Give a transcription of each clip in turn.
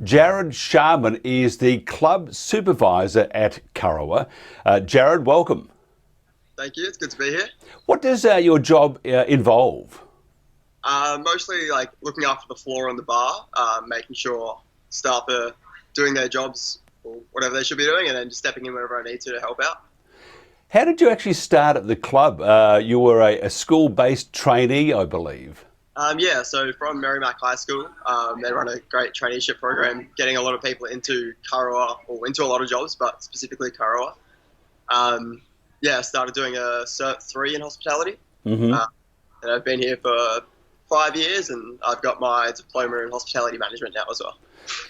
Jared Sharman is the club supervisor at Kurrawa. Jared, welcome. Thank you, it's good to be here. What does your job involve? Mostly like looking after the floor on the bar, making sure staff are doing their jobs or whatever they should be doing, and then just stepping in whenever I need to help out. How did you actually start at the club? You were a school-based trainee, I believe. Yeah, so from Merrimack High School, they run a great traineeship program, getting a lot of people into Kurrawa, or into a lot of jobs, but specifically Kurrawa. I started doing a Cert 3 in hospitality, and I've been here for 5 years, and I've got my diploma in hospitality management now as well.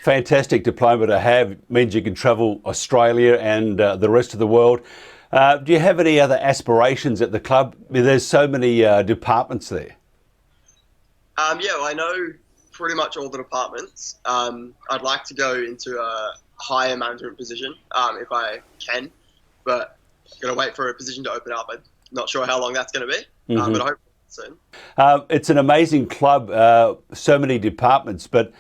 Fantastic diploma to have. Means you can travel Australia and the rest of the world. Do you have any other aspirations at the club? I mean, there's so many departments there. I know pretty much all the departments. I'd like to go into a higher management position if I can, but I'm going to wait for a position to open up. I'm not sure how long that's going to be, but I hope soon. It's an amazing club, so many departments, but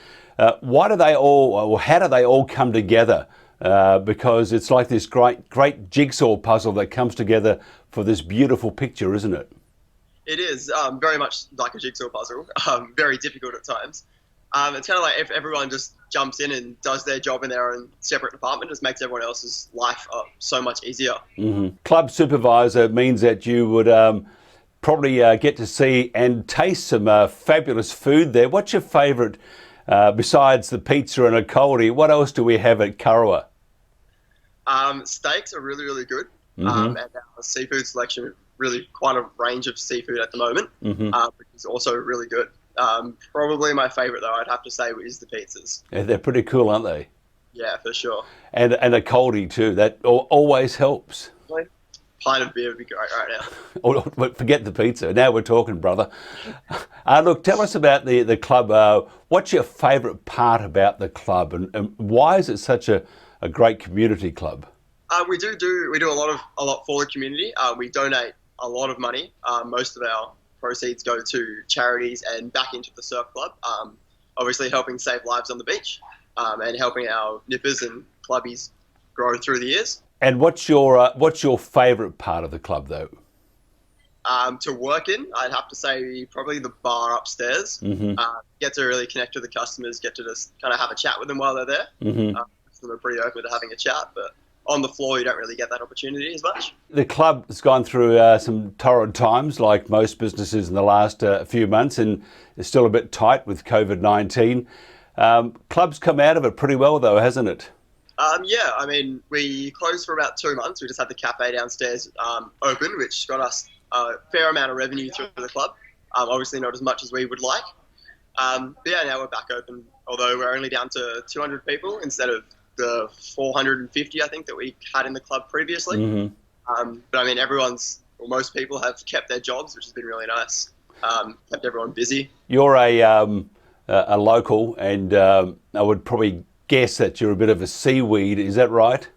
why do they all, or how do they all come together? Because it's like this great jigsaw puzzle that comes together for this beautiful picture, isn't it? It is very much like a jigsaw puzzle, very difficult at times. It's kind of like if everyone just jumps in and does their job in their own separate department, it just makes everyone else's life so much easier. Club supervisor means that you would probably get to see and taste some fabulous food there. What's your favourite, besides the pizza and a coldie, what else do we have at Kurrawa? Steaks are really, really good, and our seafood selection, really quite a range of seafood at the moment, which is also really good. Probably my favourite, though, I'd have to say, is the pizzas. Yeah, they're pretty cool, aren't they? Yeah, for sure. And a coldie too, that always helps. Pint of beer would be great right now. Oh, forget the pizza. Now we're talking, brother. Look, tell us about the club. What's your favourite part about the club, and why is it such a great community club? We do a lot for the community. We donate a lot of money. Most of our proceeds go to charities and back into the surf club. Obviously, helping save lives on the beach, and helping our nippers and clubbies grow through the years. And what's your favourite part of the club, though? To work in, I'd have to say probably the bar upstairs. Get to really connect with the customers, get to just kind of have a chat with them while they're there. They're pretty open to having a chat, but on the floor you don't really get that opportunity as much. The club has gone through some torrid times, like most businesses in the last few months, and it's still a bit tight with COVID-19. Club's come out of it pretty well, though, hasn't it? Yeah, I mean, we closed for about 2 months. We just had the cafe downstairs open, which got us a fair amount of revenue through the club. Obviously not as much as we would like. But yeah, now we're back open, although we're only down to 200 people instead of the 450, I think, that we had in the club previously. But I mean, most people have kept their jobs, which has been really nice. Kept everyone busy. You're a local, and I would probably guess that you're a bit of a seaweed. Is that right?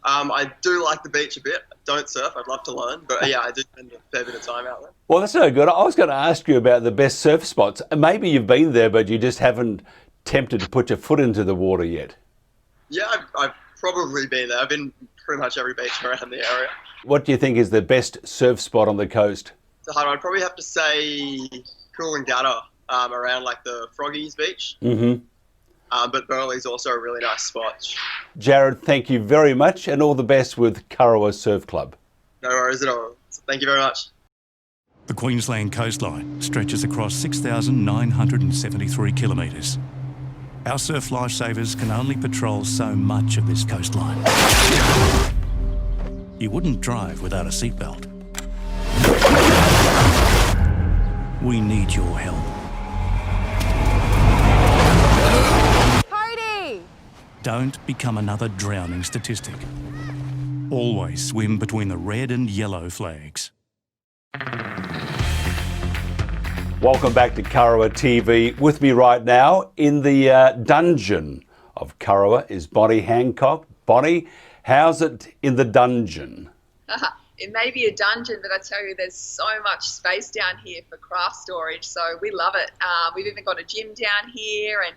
I do like the beach a bit. Don't surf. I'd love to learn, but yeah, I do spend a fair bit of time out there. Well, that's no good. I was going to ask you about the best surf spots. Maybe you've been there, but you just haven't tempted to put your foot into the water yet. Yeah, I've probably been there. I've been pretty much every beach around the area. What do you think is the best surf spot on the coast? I'd probably have to say Coolangatta, around like the Froggies Beach. But Burley's also a really nice spot. Jared, thank you very much, and all the best with Kurrawa Surf Club. No worries at all. Thank you very much. The Queensland coastline stretches across 6,973 kilometres. Our surf lifesavers can only patrol so much of this coastline. You wouldn't drive without a seatbelt. We need your help. Don't become another drowning statistic. Always swim between the red and yellow flags. Welcome back to Kurrawa TV. With me right now in the dungeon of Kurrawa is Bonnie Hancock. Bonnie, how's it in the dungeon? It may be a dungeon, but I tell you, there's so much space down here for craft storage, so we love it. We've even got a gym down here, and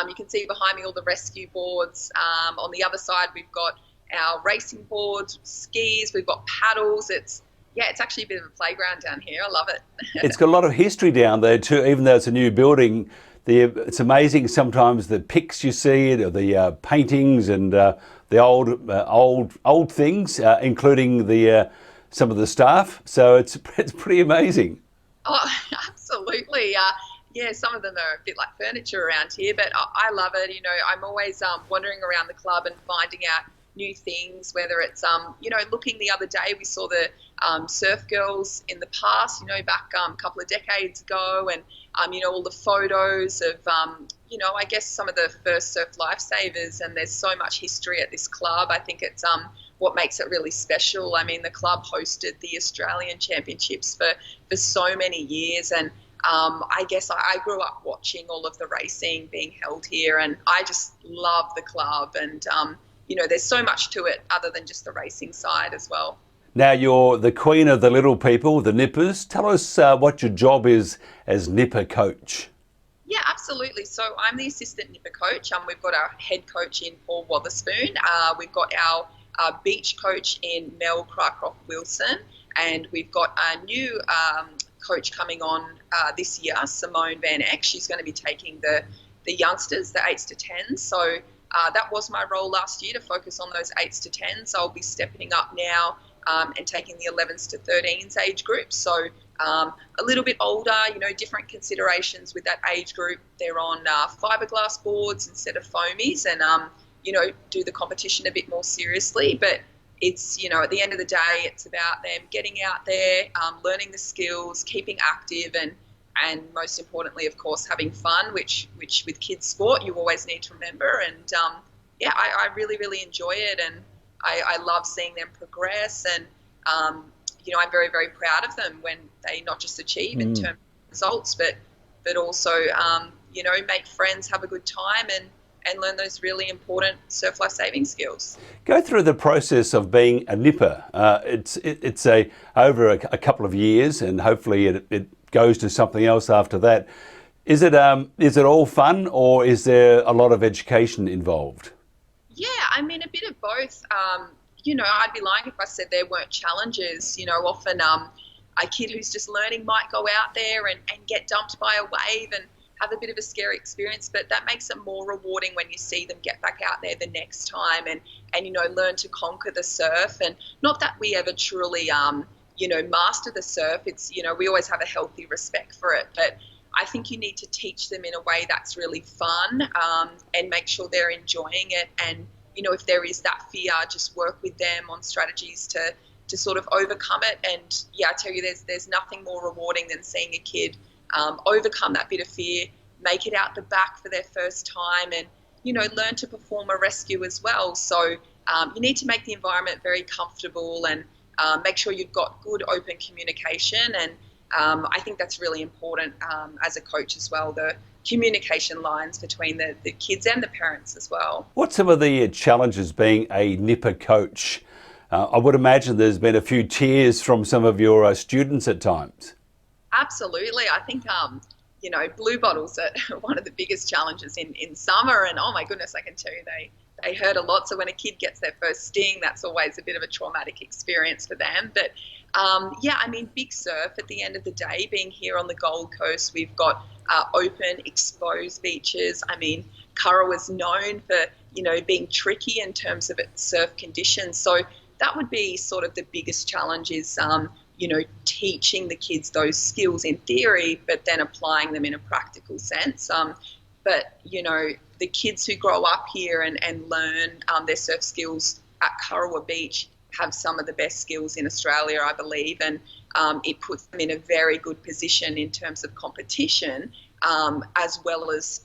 You can see behind me all the rescue boards. On the other side, we've got our racing boards, skis, we've got paddles. It's actually a bit of a playground down here. I love it. It's got a lot of history down there too, even though it's a new building. It's amazing sometimes the pics you see, the paintings and the old things, including some of the staff. So it's pretty amazing. Oh, absolutely. Some of them are a bit like furniture around here, but I love it. I'm always wandering around the club and finding out new things, whether it's, looking the other day, we saw the surf girls in the past, back a couple of decades ago, and, all the photos of, I guess some of the first surf lifesavers, and there's so much history at this club. I think it's what makes it really special. I mean, the club hosted the Australian Championships for so many years, and I guess I grew up watching all of the racing being held here, and I just love the club, and there's so much to it other than just the racing side as well. Now you're the queen of the little people, the nippers. Tell us what your job is as nipper coach. Yeah, absolutely. So I'm the assistant nipper coach. We've got our head coach in Paul Wotherspoon. We've got our beach coach in Mel Crycroft-Wilson, and we've got a new coach coming on this year, Simone Van Eck. She's going to be taking the youngsters, the 8s to 10s. So that was my role last year, to focus on those 8s to 10s. I'll be stepping up now and taking the 11s to 13s age group. So a little bit older, different considerations with that age group. They're on fiberglass boards instead of foamies, and, do the competition a bit more seriously. But it's, at the end of the day, it's about them getting out there, learning the skills, keeping active, and most importantly, of course, having fun, which with kids sport, you always need to remember. And I really, really enjoy it, and I love seeing them progress, and I'm very, very proud of them when they not just achieve in terms of results, but also make friends, have a good time, and learn those really important surf life saving skills. Go through the process of being a nipper. It's over a couple of years, and hopefully it goes to something else after that. Is it all fun, or is there a lot of education involved? Yeah, I mean, a bit of both. I'd be lying if I said there weren't challenges. Often a kid who's just learning might go out there and get dumped by a wave and have a bit of a scary experience, but that makes it more rewarding when you see them get back out there the next time and learn to conquer the surf. And not that we ever truly master the surf. It's, we always have a healthy respect for it, but I think you need to teach them in a way that's really fun, and make sure they're enjoying it. And, if there is that fear, just work with them on strategies to sort of overcome it. And yeah, I tell you, there's nothing more rewarding than seeing a kid overcome that bit of fear, make it out the back for their first time, and, learn to perform a rescue as well. So you need to make the environment very comfortable, and make sure you've got good open communication. And I think that's really important as a coach as well, the communication lines between the kids and the parents as well. What's some of the challenges being a nipper coach? I would imagine there's been a few tears from some of your students at times. Absolutely. I think, blue bottles are one of the biggest challenges in summer, and oh my goodness, I can tell you they hurt a lot. So when a kid gets their first sting, that's always a bit of a traumatic experience for them. But big surf at the end of the day, being here on the Gold Coast, we've got open, exposed beaches. I mean, Kurrawa's known for, being tricky in terms of its surf conditions. So that would be sort of the biggest challenge is, teaching the kids those skills in theory, but then applying them in a practical sense. But the kids who grow up here and learn their surf skills at Kurrawa Beach have some of the best skills in Australia, I believe, and it puts them in a very good position in terms of competition, as well as,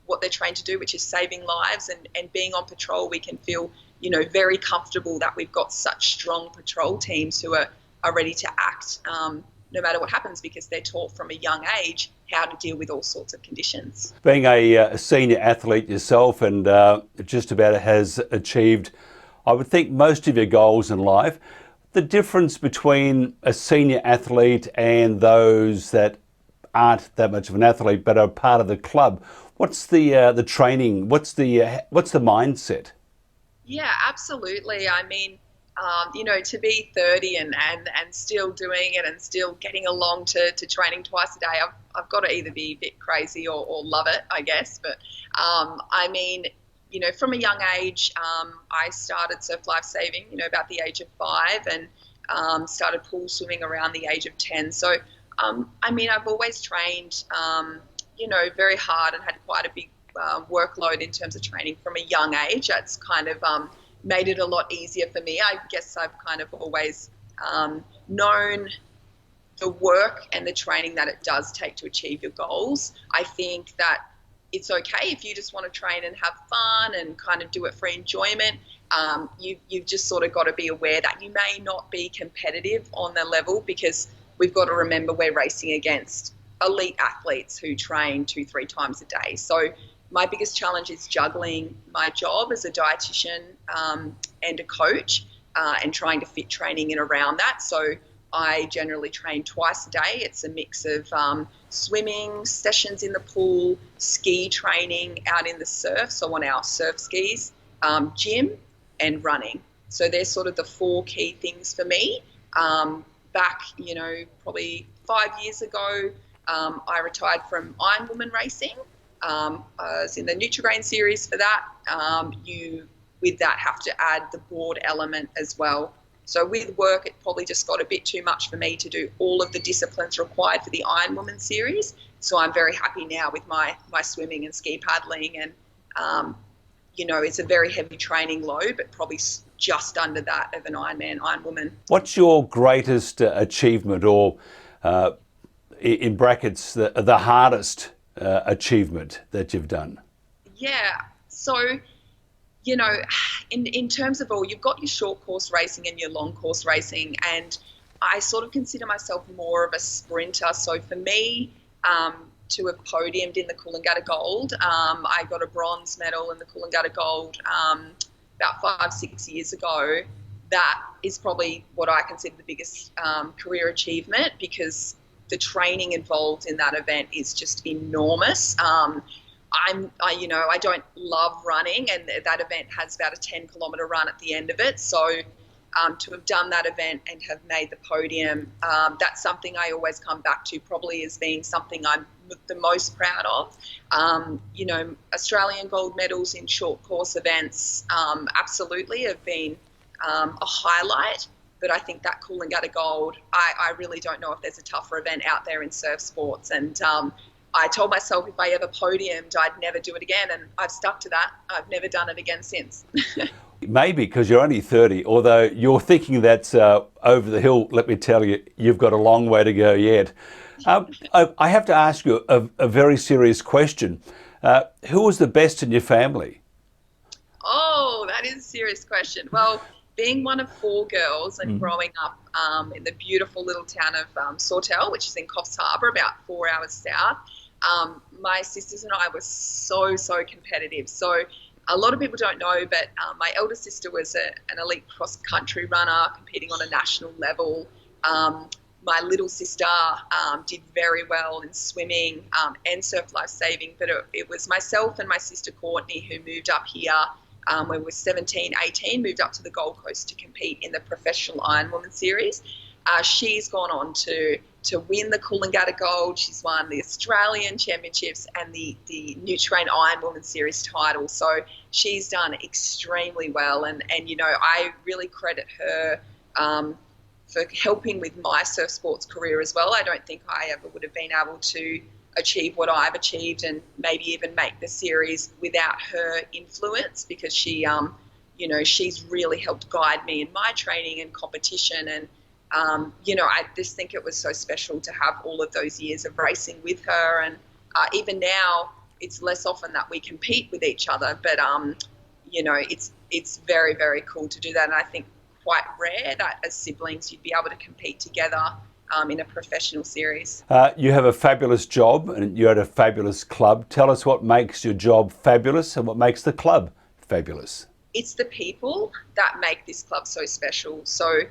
what they're trained to do, which is saving lives, and being on patrol. We can feel, very comfortable that we've got such strong patrol teams who are ready to act no matter what happens, because they're taught from a young age how to deal with all sorts of conditions. Being a senior athlete yourself, and just about has achieved, I would think, most of your goals in life, the difference between a senior athlete and those that aren't that much of an athlete but are part of the club. What's the training? What's the mindset? Yeah, absolutely. I mean, to be 30 and still doing it and still getting along to training twice a day, I've got to either be a bit crazy or love it, I guess. But I mean, from a young age, I started surf lifesaving, about the age of 5, and started pool swimming around the age of 10. So, I mean, I've always trained, very hard and had quite a big workload in terms of training from a young age. That's kind of made it a lot easier for me. I guess I've kind of always known the work and the training that it does take to achieve your goals. I think that it's okay if you just want to train and have fun and kind of do it for enjoyment. You've just sort of got to be aware that you may not be competitive on the level, because we've got to remember we're racing against elite athletes who train 2-3 times a day. So my biggest challenge is juggling my job as a dietitian and a coach and trying to fit training in around that. So I generally train twice a day. It's a mix of swimming, sessions in the pool, ski training out in the surf, so on our surf skis, gym and running. So they're sort of the 4 key things for me. Back, probably 5 years ago, I retired from Ironwoman racing. I was in the Nutrigrain series for that. You, with that, have to add the board element as well. So with work, it probably just got a bit too much for me to do all of the disciplines required for the Ironwoman series. So I'm very happy now with my swimming and ski paddling, and it's a very heavy training load, but probably just under that of an Ironman, Ironwoman. What's your greatest achievement, or in brackets, the hardest achievement that you've done? Yeah, so in terms of you've got your short course racing and your long course racing, and I sort of consider myself more of a sprinter. So for me, to have podiumed in the Coolangatta Gold, I got a bronze medal in the Coolangatta Gold about 5-6 years ago. That is probably what I consider the biggest career achievement, because the training involved in that event is just enormous. I don't love running, and that event has about a 10-kilometre run at the end of it. So to have done that event and have made the podium, that's something I always come back to, probably as being something I'm the most proud of. Australian gold medals in short course events absolutely have been a highlight. But I think that Coolangatta Gold, I really don't know if there's a tougher event out there in surf sports. And I told myself if I ever podiumed, I'd never do it again. And I've stuck to that. I've never done it again since. Maybe because you're only 30, although you're thinking that's over the hill, let me tell you, you've got a long way to go yet. I have to ask you a very serious question. Who was the best in your family? Oh, that is a serious question. Well, being one of 4 girls and growing up in the beautiful little town of Sawtell, which is in Coffs Harbour, about 4 hours south, my sisters and I were so competitive. So a lot of people don't know, but my elder sister was an elite cross-country runner competing on a national level. My little sister did very well in swimming and surf lifesaving, but it was myself and my sister Courtney who moved up here when we were 17, 18, moved up to the Gold Coast to compete in the professional Ironwoman series. She's gone on to win the Coolangatta Gold. She's won the Australian Championships and the Nutrigrain Ironwoman series title. So she's done extremely well, and I really credit her for helping with my surf sports career as well. I don't think I ever would have been able to achieve what I've achieved and maybe even make the series without her influence, because she, she's really helped guide me in my training and competition. And, I just think it was so special to have all of those years of racing with her. And even now, it's less often that we compete with each other, but, it's very, very cool to do that. And I think quite rare that as siblings you'd be able to compete together in a professional series. You have a fabulous job and you're at a fabulous club. Tell us what makes your job fabulous and what makes the club fabulous. It's the people that make this club so special. So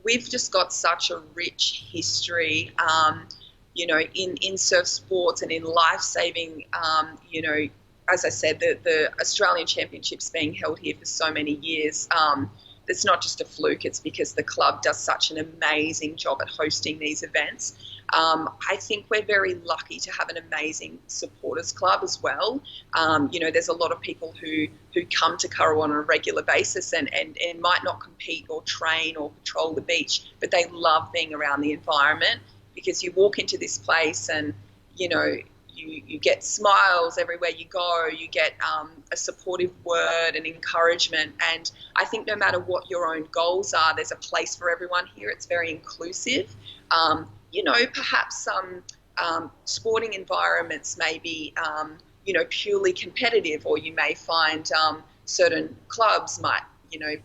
we've just got such a rich history. in surf sports and in life-saving, as I said, the Australian Championships being held here for so many years, it's not just a fluke, it's because the club does such an amazing job at hosting these events. I think we're very lucky to have an amazing supporters club as well. There's a lot of people who come to Kurrawa on a regular basis and might not compete or train or patrol the beach, but they love being around the environment, because you walk into this place and, you get smiles everywhere you go, you get a supportive word and encouragement. And I think no matter what your own goals are, there's a place for everyone here. It's very inclusive. Perhaps some sporting environments may be, purely competitive, or you may find certain clubs might,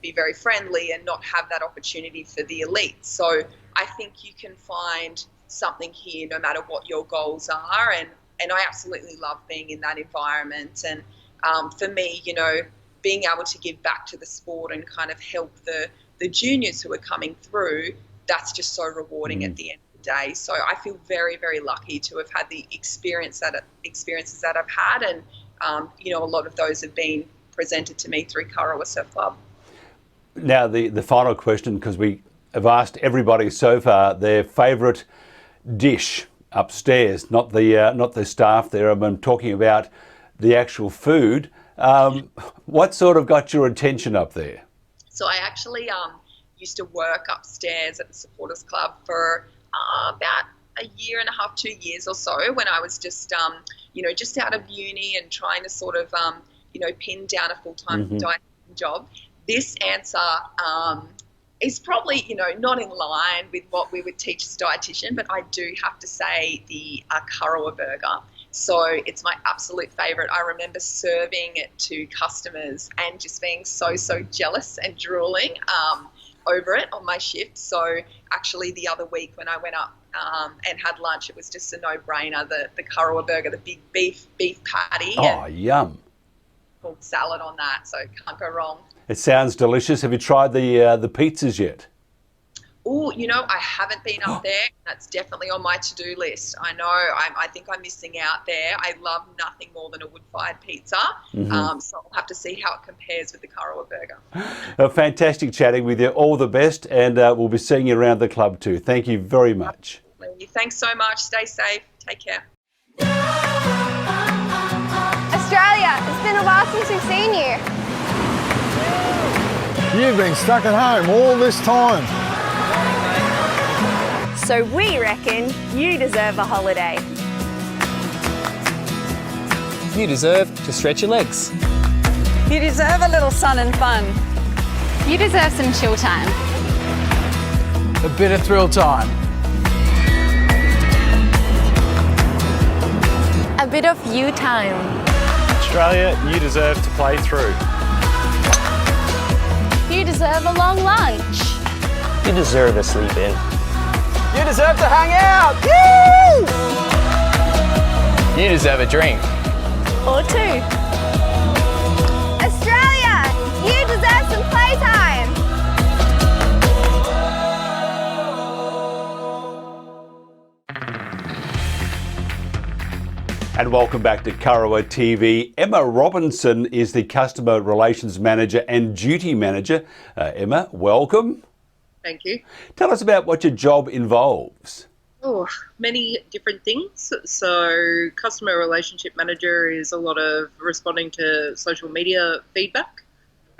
be very friendly and not have that opportunity for the elite. So I think you can find something here no matter what your goals are. And I absolutely love being in that environment. And for me, being able to give back to the sport and kind of help the juniors who are coming through, that's just so rewarding at the end of the day. So I feel very, very lucky to have had the experiences that I've had. And, a lot of those have been presented to me through Kurrawa Surf Club. Now, the final question, because we have asked everybody so far their favourite dish upstairs, not the staff there. I'm talking about the actual food. What sort of got your attention up there? So I actually used to work upstairs at the Supporters Club for about a year and a half, 2 years or so, when I was just out of uni and trying to sort of pin down a full-time dietitian job. This answer is probably, not in line with what we would teach as a dietitian, but I do have to say the Kurrawa burger. So it's my absolute favourite. I remember serving it to customers and just being so jealous and drooling over it on my shift. So actually the other week when I went up and had lunch, it was just a no-brainer, the Kurrawa burger, the big beef patty. Oh, yum. Called salad on that, so can't go wrong. It sounds delicious. Have you tried the pizzas yet? Oh, I haven't been up there. That's definitely on my to-do list. I know. I think I'm missing out there. I love nothing more than a wood-fired pizza. So I'll have to see how it compares with the Kurrawa burger. Fantastic chatting with you. All the best, and we'll be seeing you around the club too. Thank you very much. Thanks so much. Stay safe. Take care. Australia, it's been a while since we've seen you. You've been stuck at home all this time. So we reckon you deserve a holiday. You deserve to stretch your legs. You deserve a little sun and fun. You deserve some chill time. A bit of thrill time. A bit of you time. Australia, you deserve to play through. You deserve a long lunch. You deserve a sleep in. You deserve to hang out. Woo! You deserve a drink. Or two. Australia, you deserve some playtime. And welcome back to Kurrawa TV. Emma Robertson is the Customer Relations Manager and Duty Manager. Emma, welcome. Thank you. Tell us about what your job involves. Oh, many different things. So Customer Relationship Manager is a lot of responding to social media feedback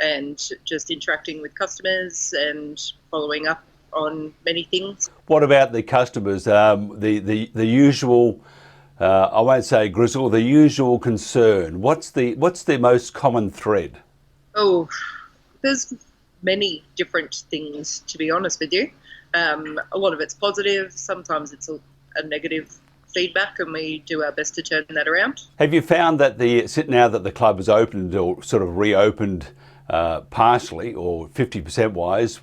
and just interacting with customers and following up on many things. What about the customers? The usual... I won't say grizzle, the usual concern. What's the most common thread? Oh, there's many different things, to be honest with you. A lot of it's positive, sometimes it's a negative feedback, and we do our best to turn that around. Have you found that now that the club has opened or sort of reopened partially or 50% wise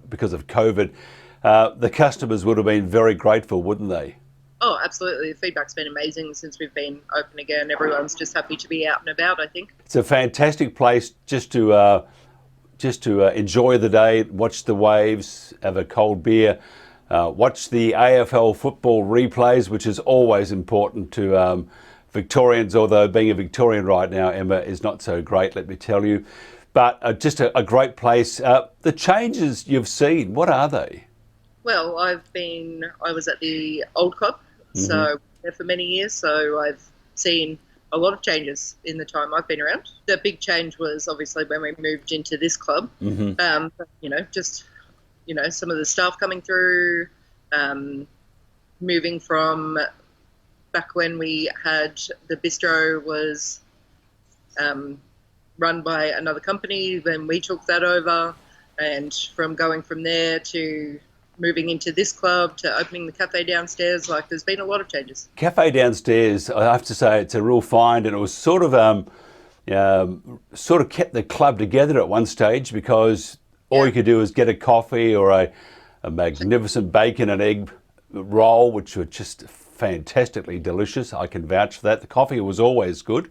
because of COVID, the customers would have been very grateful, wouldn't they? Oh, absolutely. The feedback's been amazing since we've been open again. Everyone's just happy to be out and about, I think. It's a fantastic place just to enjoy the day, watch the waves, have a cold beer. watch the AFL football replays, which is always important to Victorians, although being a Victorian right now, Emma, is not so great, let me tell you. But just a great place. The changes you've seen, what are they? Well, I was at the old club, so there for many years, so I've seen a lot of changes in the time I've been around. The big change was obviously when we moved into this club. Some of the staff coming through, moving from back when we had the bistro was run by another company, then we took that over, and from going from there to moving into this club to opening the cafe downstairs, there's been a lot of changes. Cafe downstairs, I have to say, it's a real find, and it was sort of kept the club together at one stage, because all you could do was get a coffee or a magnificent bacon and egg roll, which were just fantastically delicious. I can vouch for that. The coffee was always good.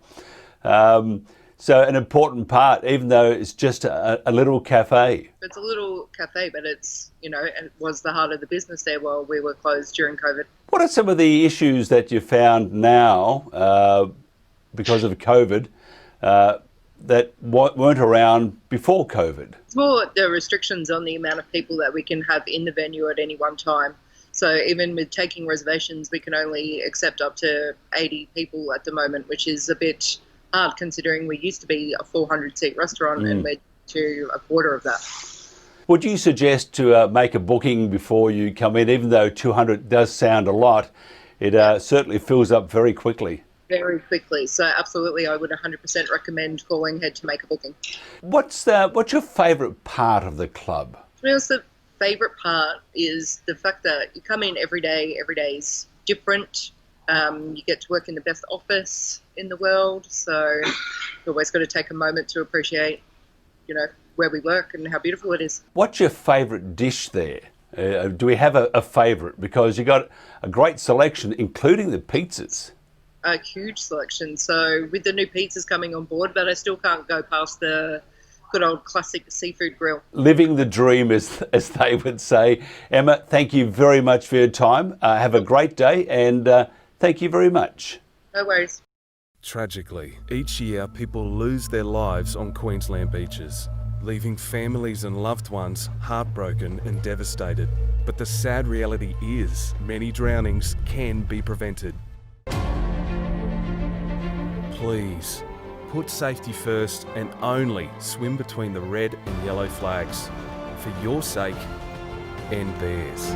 So an important part, even though it's just a little cafe. It's a little cafe, but it's, it was the heart of the business there while we were closed during COVID. What are some of the issues that you found now because of COVID that weren't around before COVID? It's more the restrictions on the amount of people that we can have in the venue at any one time. So even with taking reservations, we can only accept up to 80 people at the moment, which is a bit hard considering we used to be a 400-seat restaurant and we're to a quarter of that. Would you suggest to make a booking before you come in, even though 200 does sound a lot? It certainly fills up very quickly. Very quickly. So absolutely, I would 100% recommend calling ahead to make a booking. What's your favourite part of the club? To be honest, the favourite part is the fact that you come in every day is different. You get to work in the best office in the world, so you've always got to take a moment to appreciate, where we work and how beautiful it is. What's your favourite dish there? Do we have a favourite? Because you got a great selection, including the pizzas. A huge selection. So with the new pizzas coming on board, but I still can't go past the good old classic seafood grill. Living the dream, as they would say. Emma, thank you very much for your time. Have a great day, and thank you very much. No worries. Tragically, each year people lose their lives on Queensland beaches, leaving families and loved ones heartbroken and devastated. But the sad reality is, many drownings can be prevented. Please, put safety first and only swim between the red and yellow flags, for your sake and theirs.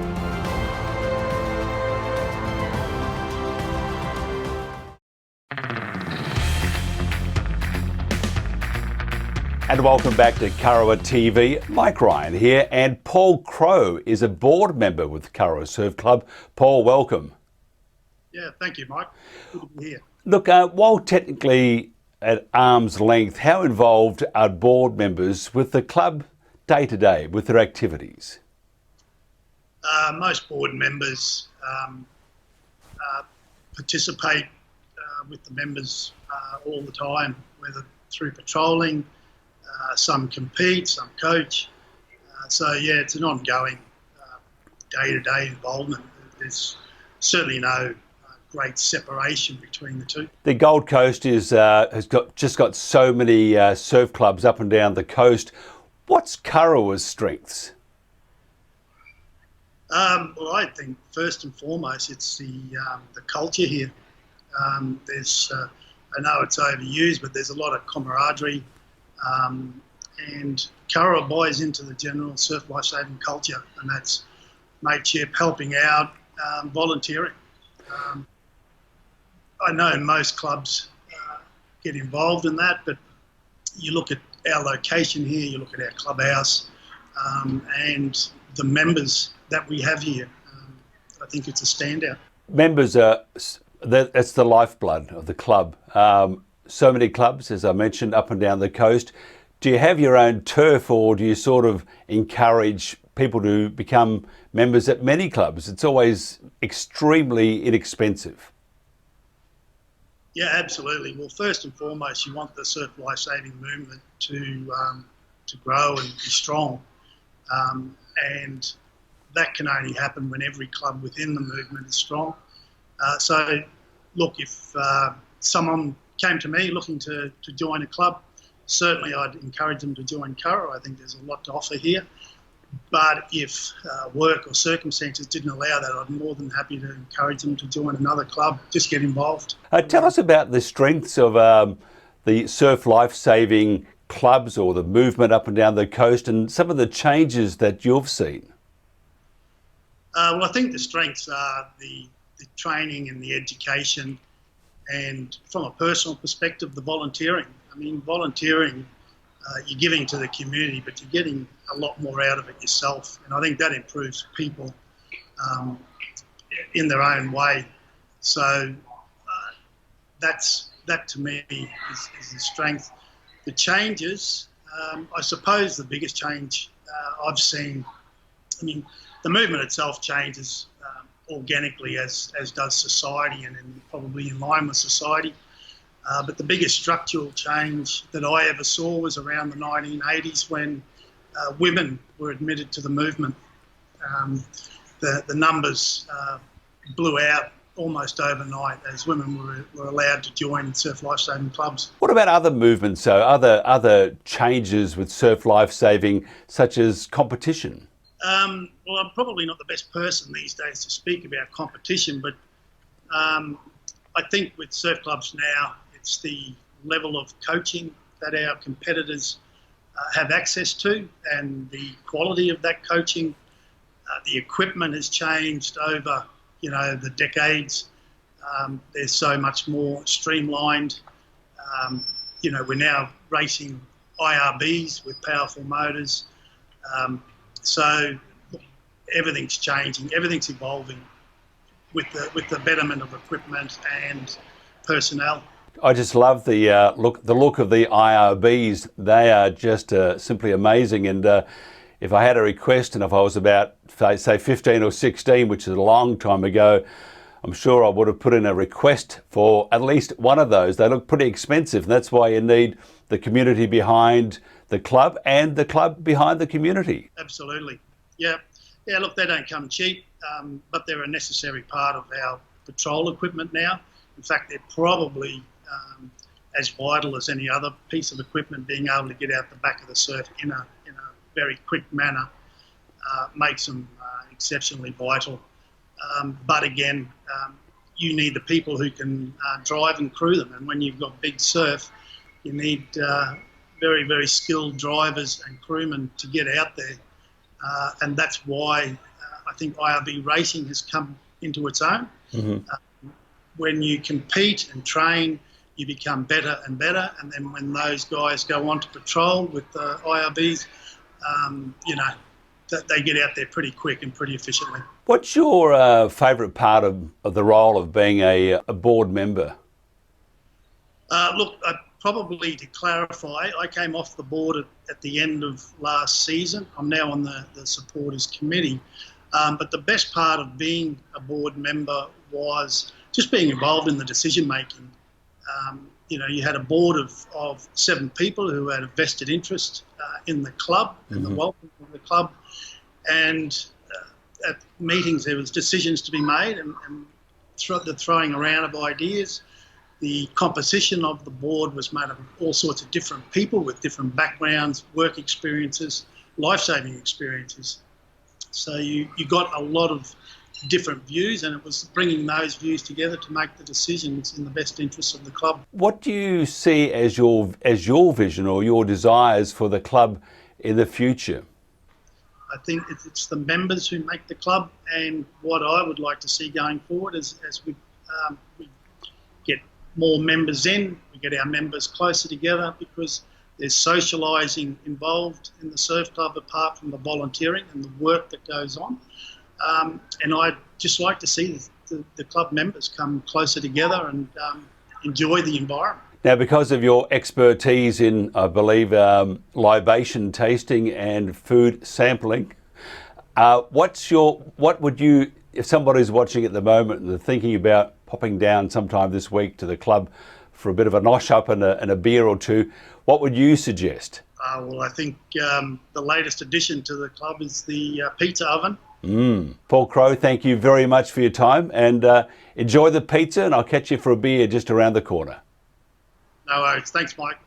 And welcome back to Kurrawa TV. Mike Ryan here, and Paul Crow is a board member with Kurrawa Surf Club. Paul, welcome. Yeah, thank you, Mike. Good to be here. Look, while technically at arm's length, how involved are board members with the club day to day with their activities? Most board members participate with the members all the time, whether through patrolling. Some compete, some coach. It's an ongoing day-to-day involvement. There's certainly no great separation between the two. The Gold Coast has got so many surf clubs up and down the coast. What's Kurrawa's strengths? Well, I think first and foremost it's the culture here. I know it's overused, but there's a lot of camaraderie. And Kurrawa buys into the general surf lifesaving culture, and that's mateship, helping out, volunteering. I know most clubs get involved in that, but you look at our location here, you look at our clubhouse, and the members that we have here. I think it's a standout. Members that's the lifeblood of the club. So many clubs, as I mentioned, up and down the coast. Do you have your own turf, or do you sort of encourage people to become members at many clubs? It's always extremely inexpensive. Yeah, absolutely. Well, first and foremost, you want the surf lifesaving movement to grow and be strong. And that can only happen when every club within the movement is strong. So, look, if someone came to me looking to join a club, certainly I'd encourage them to join Kurrawa. I think there's a lot to offer here. But if work or circumstances didn't allow that, I'd be more than happy to encourage them to join another club. Just get involved. Tell us about the strengths of the surf life-saving clubs or the movement up and down the coast and some of the changes that you've seen. Well, I think the strengths are the training and the education, and from a personal perspective, the volunteering. I mean, volunteering, you're giving to the community, but you're getting a lot more out of it yourself. And I think that improves people in their own way. So that to me is the strength. The changes, I suppose the biggest change I've seen, I mean, the movement itself changes organically as does society and probably in line with society. But the biggest structural change that I ever saw was around the 1980s when women were admitted to the movement. The numbers blew out almost overnight as women were allowed to join surf lifesaving clubs. What about other movements, so other changes with surf lifesaving, such as competition? Well, I'm probably not the best person these days to speak about competition, but I think with surf clubs now, it's the level of coaching that our competitors have access to and the quality of that coaching. The equipment has changed over, the decades. There's so much more streamlined. We're now racing IRBs with powerful motors. So everything's changing, everything's evolving with the betterment of equipment and personnel. I just love the look of the IRBs. They are just simply amazing. And if I had a request, and if I was about, say, 15 or 16, which is a long time ago, I'm sure I would have put in a request for at least one of those. They look pretty expensive. And that's why you need the community behind the club and the club behind the community. Absolutely. Yeah, look, they don't come cheap, but they're a necessary part of our patrol equipment now. In fact, they're probably as vital as any other piece of equipment. Being able to get out the back of the surf in a very quick manner makes them exceptionally vital. But again, you need the people who can drive and crew them. And when you've got big surf, you need very, very skilled drivers and crewmen to get out there. And that's why I think IRB racing has come into its own. Mm-hmm. When you compete and train, you become better and better. And then when those guys go on to patrol with the IRBs, they get out there pretty quick and pretty efficiently. What's your favourite part of the role of being a board member? Look, probably to clarify, I came off the board at the end of last season. I'm now on the supporters committee. But the best part of being a board member was just being involved in the decision making. You had a board of 7 people who had a vested interest in the club and the welfare of the club. And at meetings there was decisions to be made and the throwing around of ideas. The composition of the board was made up of all sorts of different people with different backgrounds, work experiences, life-saving experiences. So you got a lot of different views, and it was bringing those views together to make the decisions in the best interests of the club. What do you see as your vision or your desires for the club in the future? I think it's the members who make the club, and what I would like to see going forward is as we get more members in, we get our members closer together, because there's socialising involved in the surf club apart from the volunteering and the work that goes on. And I'd just like to see the club members come closer together and enjoy the environment. Now, because of your expertise in, I believe, libation tasting and food sampling, what would you, if somebody's watching at the moment and they're thinking about popping down sometime this week to the club for a bit of a nosh up and a beer or two, what would you suggest? Well, I think the latest addition to the club is the pizza oven. Paul Crowe, thank you very much for your time, and enjoy the pizza, and I'll catch you for a beer just around the corner. No worries. Thanks, Mike.